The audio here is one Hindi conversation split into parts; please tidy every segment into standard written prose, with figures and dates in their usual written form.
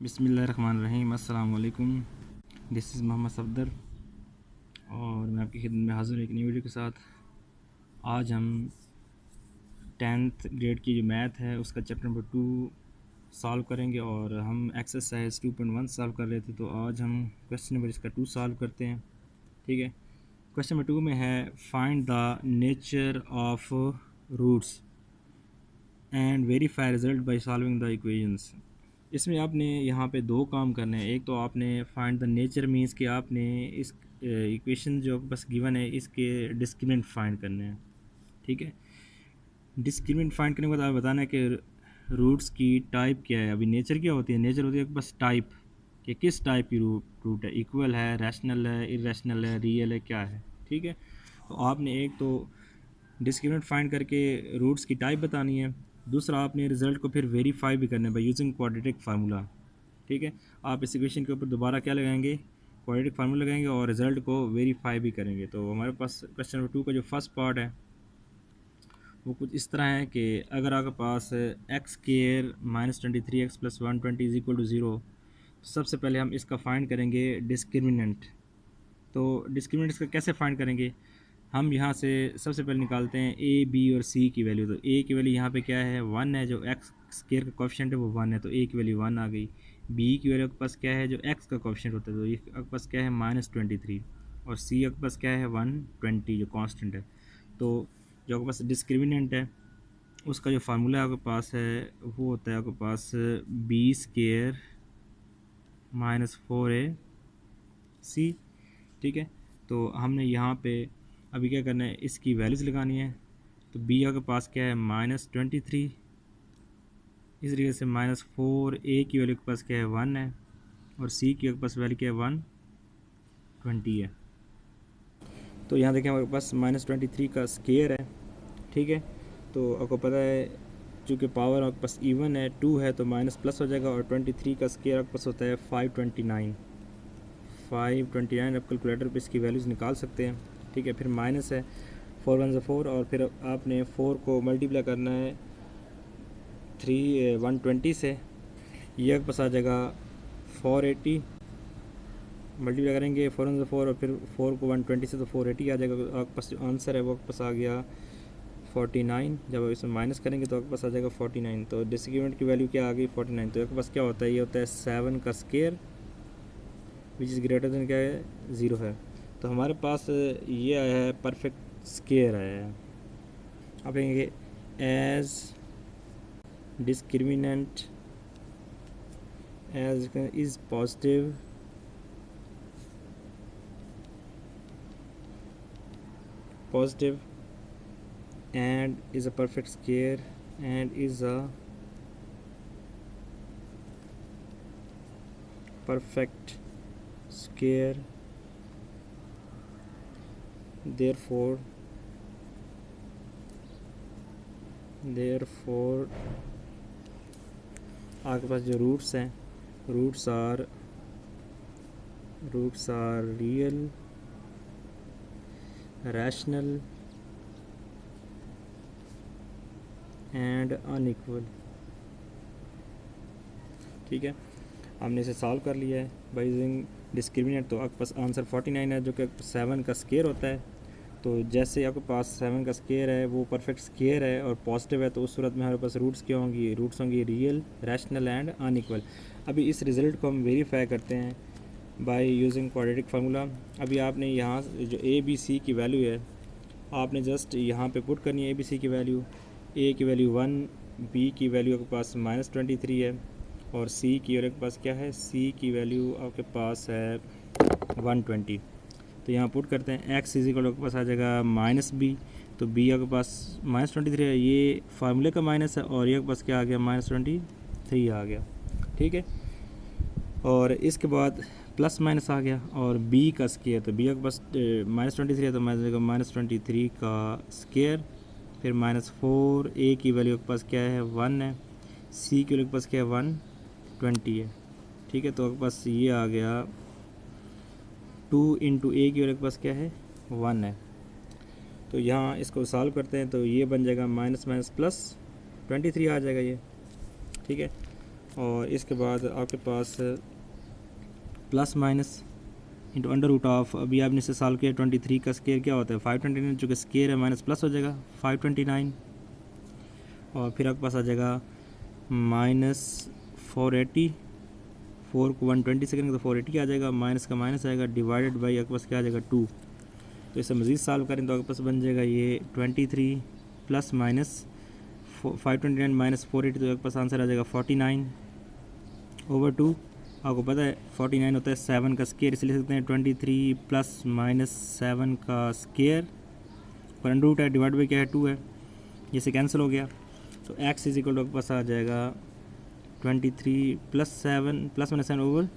बिस्मिल्लाहिर्रहमानिर्रहीम। अस्सलाम वालेकुम। दिस इज़ मोहम्मद सफदर और मैं आपकी खिदमत में हाज़िर हूँ एक नई वीडियो के साथ। आज हम 10th ग्रेड की जो मैथ है उसका चैप्टर नंबर 2 सॉल्व करेंगे और हम एक्सरसाइज 2.1 सॉल्व कर रहे थे, तो आज हम क्वेश्चन नंबर इसका 2 सॉल्व करते हैं। ठीक है, क्वेश्चन नंबर 2 में है find the nature of roots and verify result by solving the equations. इसमें आपने यहाँ पे दो काम करने हैं। एक तो आपने फाइंड द नेचर मीन्स कि आपने इस इक्वेशन जो बस गिवन है इसके डिस्क्रिमिनेंट फाइंड करने हैं। ठीक है, डिस्क्रिमिनेंट फाइंड करने के बाद आप बताना है कि रूट्स की टाइप क्या है। अभी नेचर क्या होती है, नेचर होती है बस टाइप, कि किस टाइप की रूट है, इक्वल है, रैशनल है, इरेशनल है, रियल है, क्या है। ठीक है, तो आपने एक तो डिस्क्रिमिनेंट फाइंड करके रूट्स की टाइप बतानी है, दूसरा आपने रिज़ल्ट को फिर वेरीफाई भी करना है बाय यूजिंग क्वाड्रेटिक फार्मूला। ठीक है, आप इस इक्वेशन के ऊपर दोबारा क्या लगाएंगे, क्वाड्रेटिक फार्मूला लगाएंगे और रिज़ल्ट को वेरीफाई भी करेंगे। तो हमारे पास क्वेश्चन नंबर 2 का जो फर्स्ट पार्ट है वो कुछ इस तरह है कि अगर आपके पास एक्स स्क्वायर -23x + 120 = 0, तो सबसे पहले हम इसका फाइंड करेंगे डिस्क्रिमिनेंट। तो डिस्क्रिमिनेंट इसका कैसे फाइंड करेंगे, हम यहाँ से सबसे पहले निकालते हैं ए बी और सी की वैल्यू। तो ए की वैल्यू यहाँ पे क्या है, 1 है, जो एक्स स्क्वायर का कोएफिशिएंट है वो 1 है, तो ए की वैल्यू 1 आ गई। बी की वैल्यू आपके पास क्या है, जो एक्स का कोएफिशिएंट होता है, तो ये आपके पास क्या है -23, और सी आपके पास क्या है 120 जो कांस्टेंट है। तो जो आपके पास डिस्क्रिमिनेंट है उसका जो फार्मूला आपके पास है वो होता है आपके पास बी स्क्वायर -4ac। ठीक है, तो हमने यहाँ पे अभी क्या करना है, इसकी वैल्यूज़ लगानी है। तो बी आपके पास क्या है -23, इस तरीके से -4a की वैल्यू के पास क्या है 1 है, और सी की आपके पास वैल्यू क्या है 120 है। तो यहाँ देखें हमारे पास -23 का स्क्वायर है। ठीक है, तो आपको पता है चूँकि पावर आपके पास इवन है, 2 है, तो माइनस प्लस हो जाएगा, और 23 का स्क्वायर आपके पास होता है 529। आप कैलकुलेटर पे इसकी वैल्यूज़ निकाल सकते हैं। ठीक है, फिर माइनस है, 4 1 4, और फिर आपने 4 को मल्टीप्लाई करना है 120 से, ये आपके पास आ जाएगा 480। मल्टीप्लाई करेंगे 4 1 4 और फिर 4 को 120 से, तो 480 आ जाएगा। आपके पास जो आंसर है वो आपके पास आ गया 49। जब आप इसमें माइनस करेंगे तो आपके पास आ जाएगा 49। तो डिस्क्रिमिनेंट की वैल्यू क्या आ गई 49। तो आपके पास क्या होता है, ये होता है 7 का square which is greater than क्या है 0 है। तो हमारे पास ये आया है परफेक्ट स्क्वायर आया है। आप कहेंगे as discriminant as is positive and is a perfect square and is a perfect square, therefore आपके पास जो रूट्स हैं, roots are real, rational and unequal. ठीक है, हमने इसे सॉल्व कर लिया है बाय यूजिंग डिस्क्रिमिनेंट। तो आपके पास आंसर 49 है, जो कि 7 का स्क्वायर होता है। तो जैसे आपके पास 7 का स्क्वायर है वो परफेक्ट स्क्वायर है और पॉजिटिव है, तो उस सूरत में हमारे पास रूट्स क्या होंगी, रूट्स होंगी रियल, रैशनल एंड अनइक्वल। अभी इस रिज़ल्ट को हम वेरीफाई करते हैं बाय यूजिंग क्वाड्रेटिक फार्मूला। अभी आपने यहाँ जो ए बी सी की वैल्यू है आपने जस्ट यहाँ पे पुट करनी है। ए बी सी की वैल्यू, ए की वैल्यू 1, बी की वैल्यू आपके पास -23 है, और सी की आपके पास क्या है, सी की वैल्यू आपके पास है 120। तो यहाँ पुट करते हैं, एक्स इजिकल आपके पास आ जाएगा -b। तो b आपके पास -23 है, ये फार्मूले का माइनस है, और ये आपके पास क्या आ गया -23 आ गया। ठीक है, और इसके बाद प्लस माइनस आ गया, और b का स्क्वायर, तो b आपके पास -23 है, तो -23 का स्क्वायर, फिर -4, a की वैल्यू आपके पास क्या है 1 है, c की वैल्यू के पास क्या है 120 है। ठीक है, तो आपके पास ये आ गया 2 × a की वैल्यू के पास क्या है 1 है। तो यहाँ इसको सॉल्व करते हैं, तो ये बन जाएगा -+ 23 आ जाएगा ये। ठीक है, और इसके बाद आपके पास plus minus into under root of, अभी आपने इसे सॉल्व किया 23 का स्केयर क्या होता है 529, जो कि स्केयर है माइनस प्लस हो जाएगा 529, और फिर आपके पास आ जाएगा माइनस 480, 4 को 120 से करेंगे तो 480 आ जाएगा, माइनस का माइनस आएगा, डिवाइडेड बाई आपके पास क्या आ जाएगा 2। तो इसे मज़ीद सॉल्व करें तो आपके पास बन जाएगा ये 23 प्लस माइनस 529 माइनस 480, तो आपके पास आंसर आ जाएगा 49 ओवर 2। आपको पता है 49 होता है 7 का स्केयर, इसलिए लिख सकते हैं 23 प्लस माइनस 7 का स्केयर, और अंडर रूट है, डिवाइड बाई क्या है 2 है, जैसे कैंसिल हो गया। तो x इज इक्वल टू आपके पास आ जाएगा 23 प्लस 7 प्लस माइनस 7 ओवर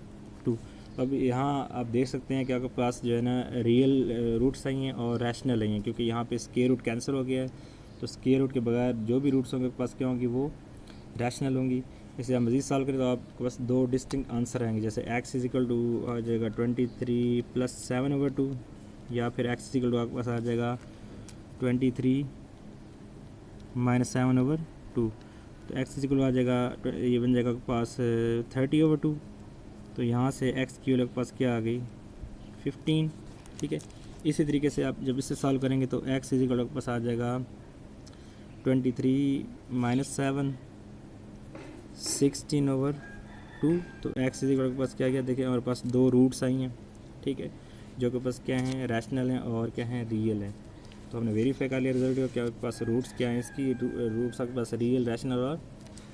2। अब यहाँ आप देख सकते हैं कि आपके पास जो है ना रियल रूट्स आई हैं और रैशनल आई हैं, क्योंकि यहाँ पे स्केयर रूट कैंसिल हो गया है, तो स्केयर रूट के बगैर जो भी रूट्स होंगे आपके पास क्या होंगी, वो रैशनल होंगी। इसे आप मज़ीद सॉल्व करें तो आपके पास दो डिस्टिंक्ट आंसर आएंगे, जैसे x इज इक्वल टू आ जाएगा 23 प्लस 7 ओवर 2, या फिर x इज इक्वल टू आपके पास आ जाएगा 23 माइनस 7 ओवर 2। तो x इज इक्वल आ जाएगा, ये बन जाएगा आपके पास 30 ओवर 2। तो यहाँ से x की वैल्यू के पास क्या आ गई 15। ठीक है, इसी तरीके से आप जब इससे सॉल्व करेंगे तो x इज इक्वल आपके पास आ जाएगा 23 माइनस 7 16 ओवर 2। तो x इज इक्वल के पास क्या गया, देखिए हमारे पास दो रूट्स आई हैं, ठीक है, जो के पास क्या हैं रैशनल हैं और क्या हैं रियल हैं। तो हमने वेरीफाई कर लिया रिजल्ट को, क्या आपके पास रूट्स क्या हैं इसकी, रूट्स आपके पास रियल, रैशनल और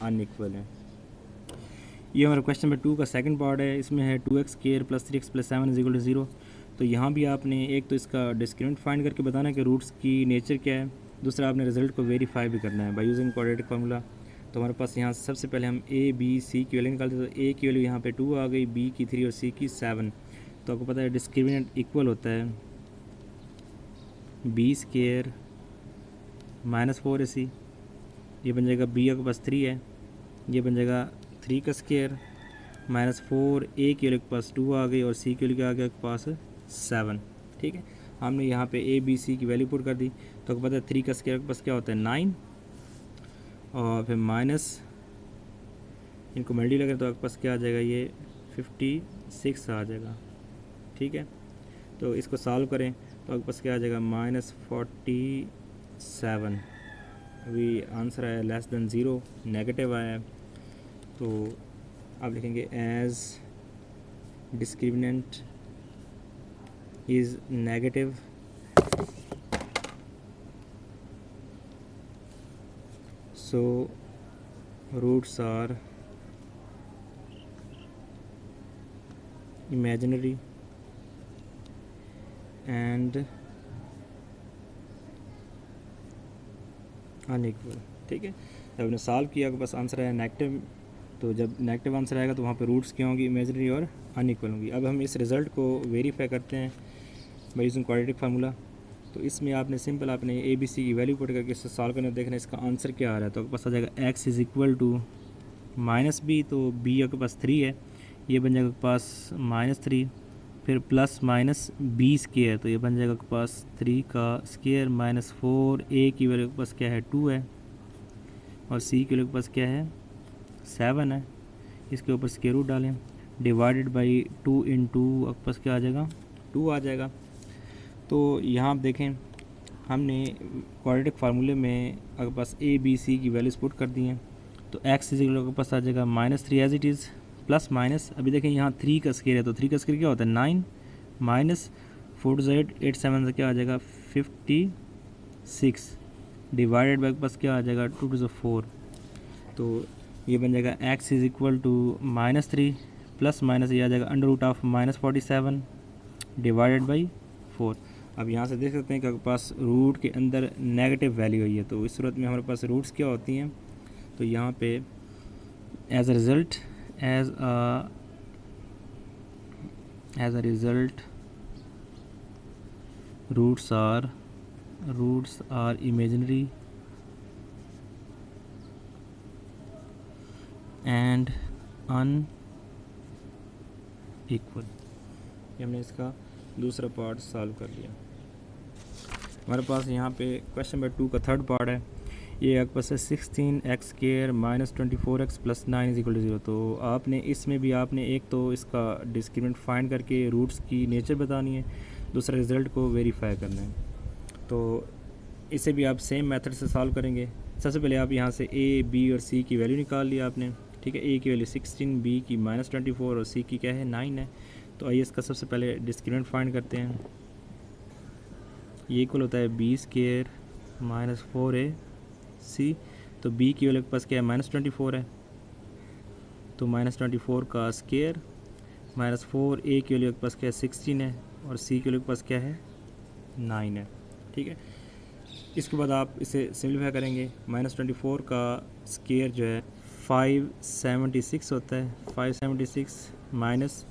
अनइक्वल हैं। ये हमारा क्वेश्चन नंबर 2 का सेकंड पार्ट है, इसमें है 2x square plus 3x plus 7 is equal to 0। तो यहाँ भी आपने एक तो इसका डिस्क्रिमिनेंट फाइंड करके बताना है कि रूट्स की नेचर क्या है, दूसरा आपने रिजल्ट को वेरीफाई भी करना है बाय यूजिंग क्वाड्रेटिक फार्मूला। तो हमारे पास यहाँ सबसे पहले हम a b c की वैल्यू निकालते हैं, तो a की वैल्यू यहाँ पे 2 आ गई, b की 3 और c की 7। तो आपको पता है डिस्क्रिमिनेंट इक्वल होता है b स्क्वायर माइनस 4ac, ये बन जाएगा b आपके पास 3 है, ये बन जाएगा 3 का स्क्वायर माइनस 4, a की वैल्यू के पास 2 आ गई और c की वैल्यू क्या आ गया आपके पास 7। ठीक है, हमने यहाँ पे a b c की वैल्यू पुट कर दी, तो आपको पता है 3 का स्क्वायर के पास क्या होता है 9, और फिर माइनस इनको मल्टी लगे तो आपके पास क्या आ जाएगा ये 56 आ जाएगा। ठीक है, तो इसको सॉल्व करें तो आपके पास क्या आ जाएगा -47। अभी आंसर आया लेस देन 0, नेगेटिव आया है, तो आप लिखेंगे as discriminant is negative so roots are imaginary and unequal। ठीक है, जब हमने सॉल्व किया आपके पास आंसर आया नेगेटिव, तो जब नेगेटिव आंसर आएगा तो वहाँ पे रूट्स क्या होंगी इमेजिनरी और अनइक्वल होंगी। अब हम इस रिज़ल्ट को वेरीफाई करते हैं बाय यूजिंग क्वाड्रेटिक फार्मूला। तो इसमें आपने सिंपल आपने ए बी सी की वैल्यू पुट करके इससे सॉल्व करना, देखना इसका आंसर क्या आ रहा है। तो आपके पास आ जाएगा x is equal to minus b, तो b आपके पास 3 है, ये बन जाएगा आपके पास -3, फिर प्लस माइनस बी स्क्वायर, तो ये बन जाएगा आपके पास 3 का स्क्वायर माइनस 4, a की वैल्यू के पास क्या है 2 है, और c की वैल्यू के पास क्या है 7 है, इसके ऊपर स्क्वायर रूट डालें, डिवाइडेड बाई 2 इंटू आपके पास क्या आ जाएगा 2 आ जाएगा। तो यहाँ आप देखें हमने क्वाड्रेटिक फार्मूले में आपके पास a b c की वैल्यूज़ पुट कर दी हैं, तो x इज इक्वल के पास आ जाएगा -3 as it is, plus minus अभी देखें यहाँ 3 का स्क्वायर है, तो 3 का स्क्वायर क्या होता है 9, माइनस 4 टू 8 7 से क्या आ जाएगा 56, डिवाइडेड बाई के पास क्या आ जाएगा 2 टू 4। तो ये बन जाएगा x is equal to -3 plus minus ये आ जाएगा under root of -47 divided by 4। अब यहाँ से देख सकते हैं कि आपके पास रूट के अंदर नेगेटिव वैल्यू आई है, तो इस सूरत में हमारे पास रूट्स क्या होती हैं, तो यहाँ पे as a result roots are imaginary and unequal. हमने इसका दूसरा पार्ट सॉल्व कर लिया। हमारे पास यहाँ पे क्वेश्चन नंबर 2 का थर्ड पार्ट है, ये आपके पास है 16x² minus 24x plus 9 is equal to 0। तो आपने इसमें भी आपने एक तो इसका डिस्क्रिमिनेंट फाइंड करके रूट्स की नेचर बतानी है, दूसरा रिज़ल्ट को वेरीफाई करना है। तो इसे भी आप सेम मेथड से सॉल्व करेंगे। सबसे पहले आप यहाँ से a, b और c की वैल्यू निकाल लिया आपने, ठीक है। a की वैल्यू 16, b की -24 और c की क्या है 9 है। तो आइए इसका सबसे पहले डिस्क्रिमिनेंट फाइंड करते हैं। ये इक्वल होता है b² माइनस 4ac। तो b की वैल्यू के पास क्या है -24 है, तो -24 का स्क्वायर माइनस 4a की वैल्यू के पास क्या है 16 है और c की वैल्यू के पास क्या है 9 है, ठीक है। इसके बाद आप इसे सिम्प्लीफाई करेंगे। -24 का स्क्वायर जो है 576 होता है, 576 माइनस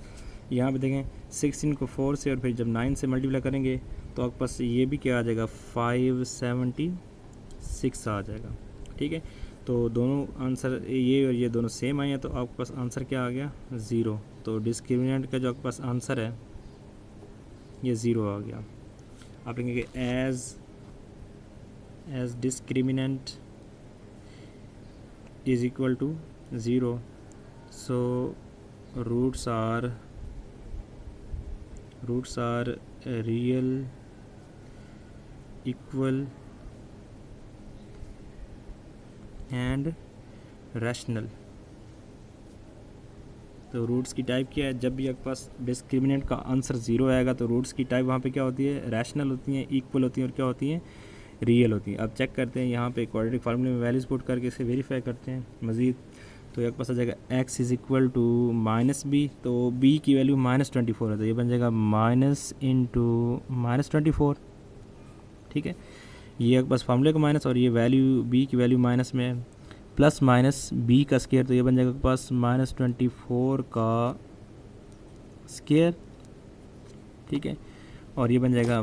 यहाँ पे देखें 16 को 4 से और फिर जब 9 से मल्टीप्लाई करेंगे तो आपके पास ये भी क्या आ जाएगा 576 आ जाएगा, ठीक है। तो दोनों आंसर ये और ये दोनों सेम आए हैं, तो आपके पास आंसर क्या आ गया 0। तो डिस्क्रिमिनेंट का जो आपके पास आंसर है ये 0 आ गया। आप लिखेंगे as discriminant is equal to 0, so roots are real, equal and rational। तो रूट्स की टाइप क्या है, जब भी आपके पास डिस्क्रिमिनेंट का आंसर 0 आएगा तो रूट्स की टाइप वहाँ पे क्या होती है रैशनल होती हैं, इक्वल होती हैं और क्या होती हैं रियल होती हैं। अब चेक करते हैं यहाँ पे क्वाड्रेटिक फार्मूले में वैल्यूज पुट करके इसे वेरीफाई करते हैं मज़ीद। तो एक पास आ जाएगा x is equal to -b, तो b की वैल्यू -24 है, तो ये बन जाएगा माइनस इंटू -24, ठीक है। ये एक पास फार्मूले का माइनस और ये वैल्यू b की वैल्यू माइनस में है, प्लस माइनस b का स्क्वायर, तो ये बन जाएगा पास -24 का स्क्वायर, ठीक है। और ये बन जाएगा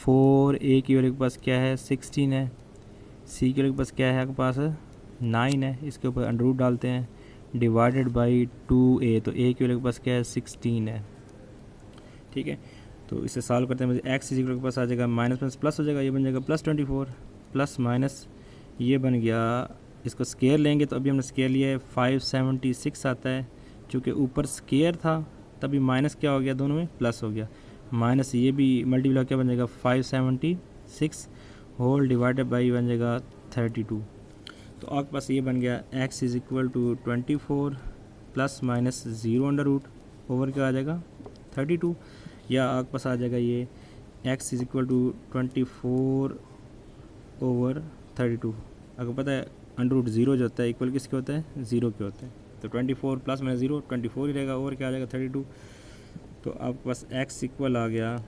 -4a की वैल्यू के पास क्या है 16 है, c की वैल्यू के पास क्या है आपके पास 9 है, इसके ऊपर अंडर रूट डालते हैं डिवाइडेड बाई 2a, तो a की वैल्यू के पास क्या है 16 है, ठीक है। तो इसे सॉल्व करते हैं मुझे x इज इक्वल के पास आ जाएगा माइनस प्लस हो जाएगा, ये बन जाएगा +24 प्लस माइनस ये बन गया, इसको स्केयर लेंगे तो अभी हमने स्केयर लिया है 576 आता है, चूँकि ऊपर स्केयर था तभी माइनस क्या हो गया दोनों में प्लस हो गया, माइनस ये भी मल्टीप्लाई क्या बन जाएगा 576 होल डिवाइडेड बाई बन जाएगा 32। तो आपके पास ये बन गया x is equal to 24 plus minus 0 under root over क्या आ जाएगा 32, या आपके पास आ जाएगा ये x is equal to 24 over 32। अगर पता है अंडर रूट 0 जो होता है इक्वल किसके होता है 0 के होते हैं, तो 24 प्लस माइनस 0 24 ही रहेगा, ओवर क्या आ जाएगा 32। तो आपके पास x इक्वल आ गया,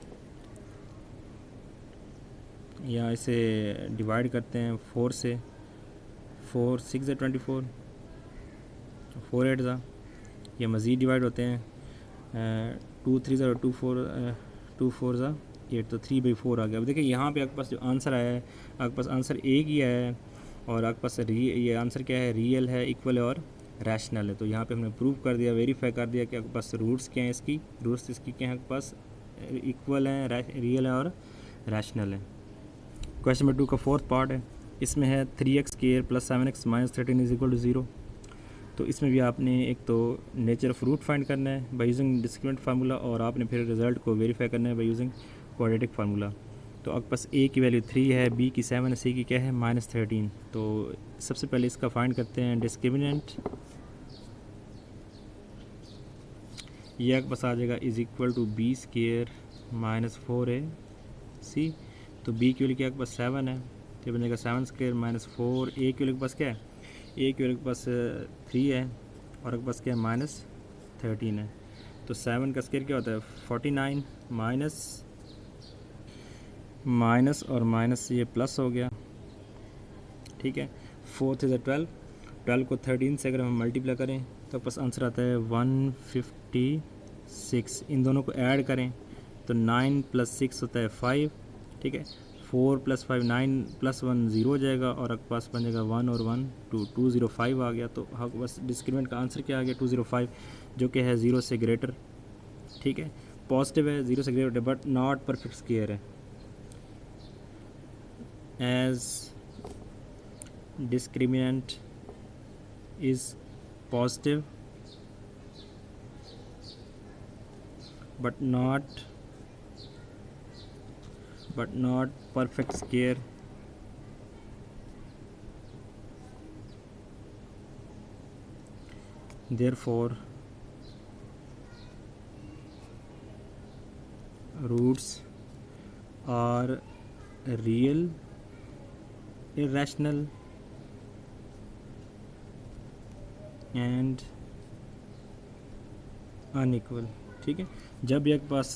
या इसे डिवाइड करते हैं 4 से, 4 6 ज़ा 24, 4 8 ज़ा, ये मज़ीद डिवाइड होते हैं 2 3 ज़ा 2 4 ज़ा 8, तो 3/4 आ गया। अब देखिए यहाँ पे आपके पास जो आंसर आया है आपके पास आंसर एक ही आया है और आपके पास ये आंसर क्या है रियल है, इक्वल है और रैशनल है। तो यहाँ पे हमने प्रूव कर दिया, वेरीफाई कर दिया कि आपके पास रूट्स क्या हैं, इसकी रूट्स इसकी क्या हैं, आपके पास इक्वल हैं, रियल है और रैशनल है। क्वेश्चन नंबर 2 का फोर्थ पार्ट है, इसमें है 3x² plus 7x minus 13 is equal to 0। तो इसमें भी आपने एक तो नेचर ऑफ रूट फाइंड करना है बाय यूजिंग डिस्क्रिमिनेंट फार्मूला और आपने फिर रिजल्ट को वेरीफाई करना है बाय यूजिंग क्वाड्रेटिक फार्मूला। तो आपके पास a की वैल्यू 3 है, b की 7 है, c की क्या है -13। तो सबसे पहले इसका फाइंड करते हैं डिस्क्रिमिनेंट, ये आपके पास आ जाएगा is equal to b² minus 4ac। तो b की वैल्यू क्या आपके पास 7 है, तो बन जाएगा 7² माइनस 4, a की वैल्यू के पास क्या है, a की वैल्यू के पास 3 है और आपके पास क्या है -13 है। तो 7 का स्क्वायर क्या होता है 49 माइनस और माइनस ये प्लस हो गया, ठीक है। 4 इज़ 12, 12 को 13 से अगर हम मल्टीप्लाई करें तो पास आंसर आता है 156। इन दोनों को ऐड करें तो 9 + 6 होता है 5, ठीक है। 4 + 5 9 + 1 0 हो जाएगा और आपके पास बन जाएगा 1 और 1 205 आ गया। तो आपके पास डिस्क्रिमिनेंट का आंसर क्या आ गया 205, जो कि है 0 से ग्रेटर, ठीक है। पॉजिटिव है 0 से greater but not perfect square है। as discriminant is positive but not perfect square, therefore roots are real, irrational and unequal. ठीक है, जब भी आपके पास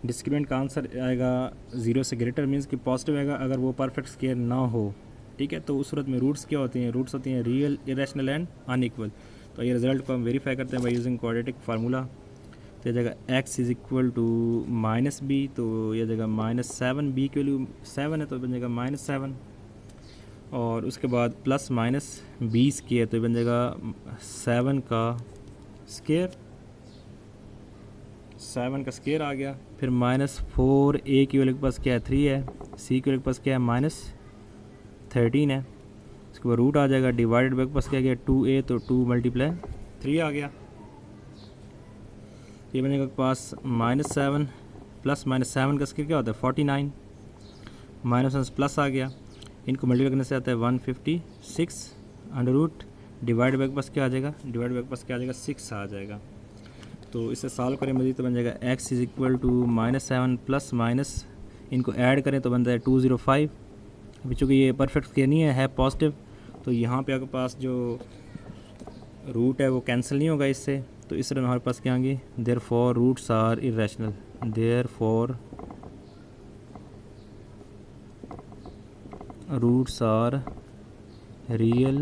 डिस्क्रिमिनेंट का आंसर आएगा 0 से ग्रेटर मीन्स कि पॉजिटिव आएगा, अगर वो परफेक्ट स्क्वायर ना हो, ठीक है, तो उस सूरत में रूट्स क्या होती हैं? रूट्स होती हैं रियल, इरेशनल एंड अनइक्वल। तो ये रिजल्ट को हम वेरीफाई करते हैं बाय यूजिंग क्वाड्रेटिक फार्मूला। तो यह जगह x is equal to -b, तो यह जगह -7, b की वैल्यू 7 है तो बन जाएगा -7, और उसके बाद प्लस माइनस बी स्केयर, तो बन जाएगा 7 का स्केयर, 7 का स्केयर आ गया। फिर -4, ए की वैल्यू के पास क्या है 3 है, सी की वैल्यू के पास क्या है -13 है, उसके बाद रूट आ जाएगा, डिवाइडेड बाई के पास क्या गया 2a, तो 2 × 3 आ गया। ये बनेगा के पास -7 प्लस -7 का स्केयर क्या होता है 49, -1 प्लस आ गया, इनको मल्टीप्लाई करने से आता है 156 अंडर रूट, डिवाइड बाई के पास क्या आ जाएगा, डिवाइड बाई के पास क्या आ जाएगा 6 आ जाएगा। तो इसे सॉल्व करें मज़ीद तो बन जाएगा x is equal to -7 plus minus, इनको ऐड करें तो बनता है 205। अभी चूँकि ये परफेक्ट स्क्वायर नहीं है पॉजिटिव, तो यहाँ पे आपके पास जो रूट है वो कैंसिल नहीं होगा इससे, तो इस तरह हमारे पास क्या आएंगे, therefore roots are irrational, therefore roots are real,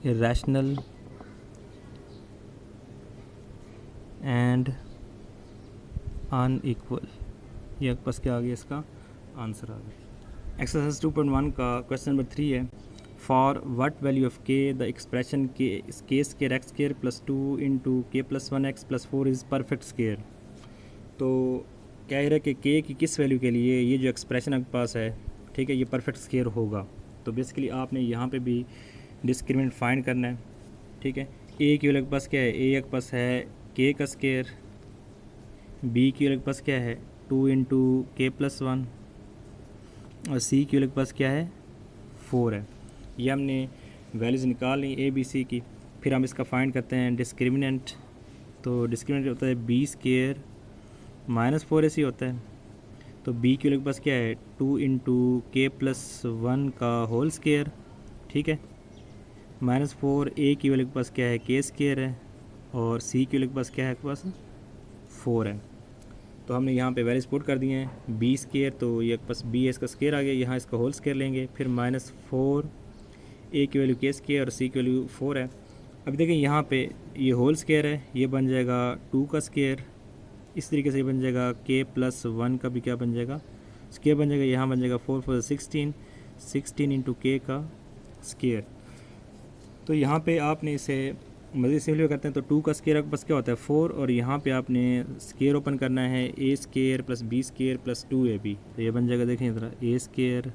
irrational and unequal। ये आपके पास क्या आ गया, इसका आंसर आ गया। एक्सरसाइज 2.1 का क्वेश्चन नंबर 3 है, for what value of K the expression K square x square plus 2 into K plus 1x plus 4 is perfect square. तो क्या है कि के की किस वैल्यू के लिए ये जो एक्सप्रेशन आपके पास है, ठीक है, ये परफेक्ट स्क्वायर होगा। तो बेसिकली आपने यहाँ पे भी डिस्क्रिमिनेंट फाइंड करना है। ठीक है, ए की वैल्यू के पास क्या है, ए के पास है के का स्क्वायर, बी की वैल्यू के पास क्या है 2 इंटू के प्लस 1, और सी की वैल्यू के पास क्या है 4 है। ये हमने वैल्यूज़ निकाल ली ए बी सी की। फिर हम इसका फाइंड करते हैं डिस्क्रिमिनेंट। तो डिस्क्रिमिनेंट होता है बी स्क्वायर -4 ऐसी होता है, तो b की वैल्यू के पास क्या है 2 इंटू के प्लस 1 का होल स्क्वायर। ठीक है, -4, a की वैल्यू के पास क्या है के स्क्वायर है, और c की वैल्यू के पास क्या है आपके पास 4 है। तो हमने यहाँ पे वैल्यूज पुट कर दिए हैं, b स्क्वायर, तो ये पास b है, इसका स्क्वायर आ गया, यहाँ इसका होल स्क्वायर लेंगे, फिर -4, a की वैल्यू के स्क्वायर और c की वैल्यू 4 है। अभी देखिए यहाँ पे ये होल स्क्वायर है, ये बन जाएगा 2 का स्क्वायर, इस तरीके से बन जाएगा k प्लस 1 का भी क्या बन जाएगा स्क्वायर बन जाएगा, यहाँ बन जाएगा 4 4 16 इंटू के का स्क्वायर। तो यहाँ पे आपने इसे मज़ीद सिंपलीफाई करते हैं, तो 2 का स्क्वायर आपके पास क्या होता है 4, और यहाँ पे आपने स्क्वायर ओपन करना है a square plus b square plus 2ab, तो ये बन जाएगा, देखें ज़रा, a square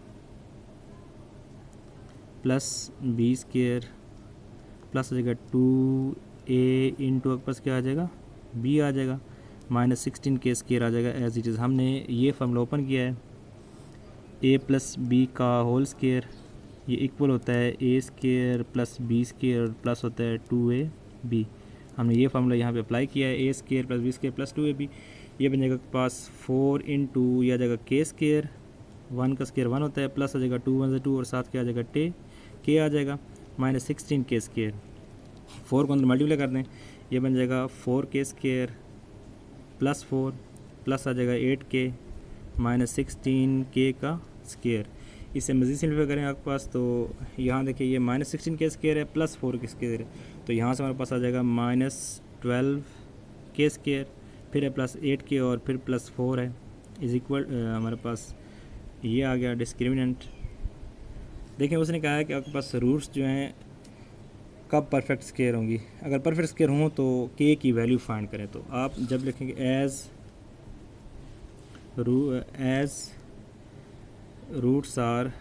plus b square plus आ जाएगा 2a इंटू आपके पास क्या आ जाएगा b आ जाएगा, -16 के स्क्वायर आ जाएगा एज इट इज़। हमने ये फार्मूला ओपन किया है, a प्लस बी का होल स्क्वायर ये इक्वल होता है a square plus b square plus होता है 2ab। हमने ये फार्मूला यहाँ पे अप्लाई किया है, a square plus b square plus 2ab। ये बन जाएगा पास 4 इंटू यह आ जाएगा के स्क्वायर, 1 का स्क्वायर 1 होता है, प्लस आ जाएगा 2 1 2 और साथ क्या आ जाएगा के आ जाएगा, -16 के स्क्वायर, 4 को अंदर मल्टीप्लाई कर दें, ये बन जाएगा 4 के स्क्वायर प्लस 4 प्लस आ जाएगा 8k -16 के का स्क्वायर। इसे मज़ीद सिंपलीफाई करें आपके पास, तो यहाँ देखिए ये -16 के स्क्वायर है प्लस 4 के स्क्वायर है, तो यहाँ से हमारे पास आ जाएगा -12 के स्क्वायर, फिर है प्लस 8k और फिर प्लस 4 है, इज इक्वल हमारे पास ये आ गया डिस्क्रिमिनेंट। देखें उसने कहा है कि आपके पास रूट्स जो हैं कब परफेक्ट स्क्वायर होंगी, अगर परफेक्ट स्क्वायर हों तो के की वैल्यू फाइंड करें। तो आप जब लिखेंगे as roots are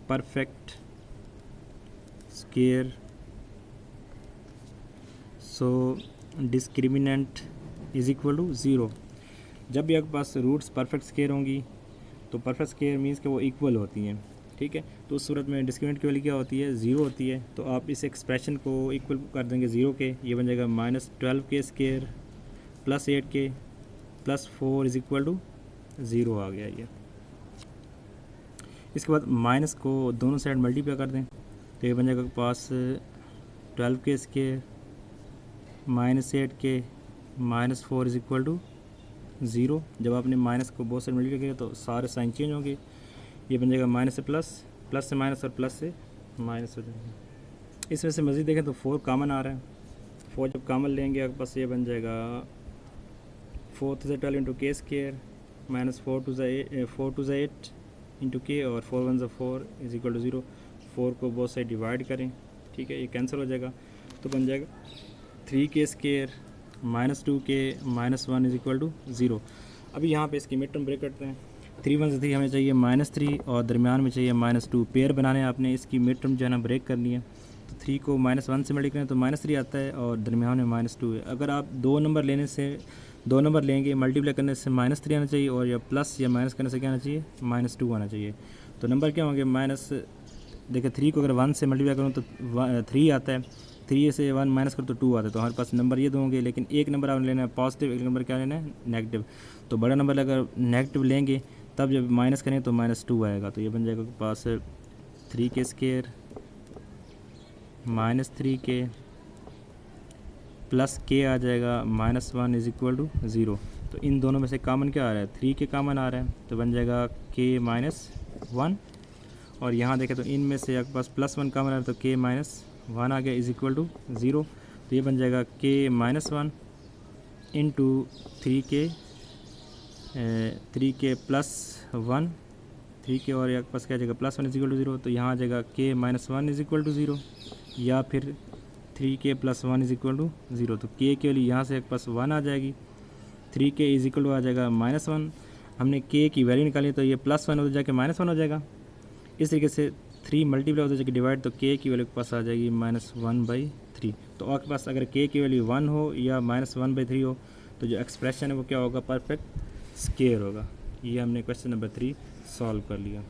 perfect square, so discriminant is equal to zero. जब भी आपके पास रूट्स परफेक्ट स्क्वायर होंगी तो परफेक्ट स्क्वायर मीन्स कि वो इक्वल होती हैं, ठीक है। तो उस सूरत में डिस्क्रिमिनेंट की वैल्यू क्या होती है, ज़ीरो होती है। तो आप इस एक्सप्रेशन को इक्वल कर देंगे ज़ीरो के, ये बन जाएगा -12 square plus 8 plus 4 is equal to zero आ गया ये। इसके बाद माइनस को दोनों साइड मल्टीप्लाई कर दें तो ये बन जाएगा पास 12 square -8 -4 is equal to zero. जब आपने माइनस को बहुत साइड मल्टीप्लाई किया तो सारे साइन चेंज होंगे, ये बन जाएगा माइनस से प्लस, प्लस से माइनस और प्लस से माइनस हो जाएगा। इसमें से मज़ीद देखें तो 4 कॉमन आ रहा है, 4 जब कॉमन लेंगे आपके पास ये बन जाएगा 4 to the 12 इंटू के square minus 4 to the 8 into के और 4 1 ज़ा 4 इज इक्वल टू ज़ीरो। 4 को बहुत साइड डिवाइड करें, ठीक है, ये कैंसिल हो जाएगा तो बन जाएगा 3 square -2 -1 is equal to zero. अभी यहाँ पे इसकी मिड टर्म ब्रेक करते हैं। 3 1 3 हमें चाहिए -3 और दरमियान में चाहिए -2। पेयर बनाने आपने इसकी मिड टर्म जो है ना ब्रेक करनी है। तो 3 को -1 से मल्टी करें तो -3 आता है और दरमियान में -2 है। अगर आप दो नंबर लेंगे मल्टीप्लाई करने से -3 आना चाहिए और या प्लस या माइनस करने से क्या आना चाहिए, -2 आना चाहिए। तो नंबर क्या होंगे देखिए 3 को अगर 1 से मल्टीप्लाई करूँ तो 3 आता है, 3 से 1 माइनस करो तो 2 आता है। तो हमारे पास नंबर ये दो होंगे, लेकिन एक नंबर आपने लेना है पॉजिटिव, एक नंबर क्या लेना है नेगेटिव। तो बड़ा नंबर अगर नेगेटिव लेंगे तब जब माइनस करें तो -2 आएगा। तो ये बन जाएगा पास 3 स्क्वायर -3 प्लस के आ जाएगा -1 इज इक्वल टू ज़ीरो। तो इन दोनों में से कॉमन क्या आ रहा है, 3 कॉमन आ रहा है तो बन जाएगा k-1। और यहाँ देखें तो इनमें से आपके पास +1 कॉमन आ रहा है तो k-1 आ गया इज इक्वल टू ज़ीरो। तो ये बन जाएगा k-1 इंटू 3k +1 3k और आपके पास क्या आ जाएगा +1 इज इक्वल टू ज़ीरो। तो यहाँ आ जाएगा k-1 is equal to zero या फिर 3k + 1 is equal to zero. तो k के लिए यहाँ से एक पास 1 आ जाएगी, 3k इज इक्वल टू आ जाएगा -1। हमने k की वैल्यू निकाली तो ये +1 हो जाके -1 हो जाएगा। इस तरीके से 3 मल्टीप्लाई हो जाएगी डिवाइड तो k की वैल्यू के पास आ जाएगी -1/3। तो आपके पास अगर k की वैल्यू 1 हो या -1/3 हो तो जो एक्सप्रेशन है वो क्या होगा, परफेक्ट स्क्वायर होगा। ये हमने क्वेश्चन नंबर 3 सॉल्व कर लिया।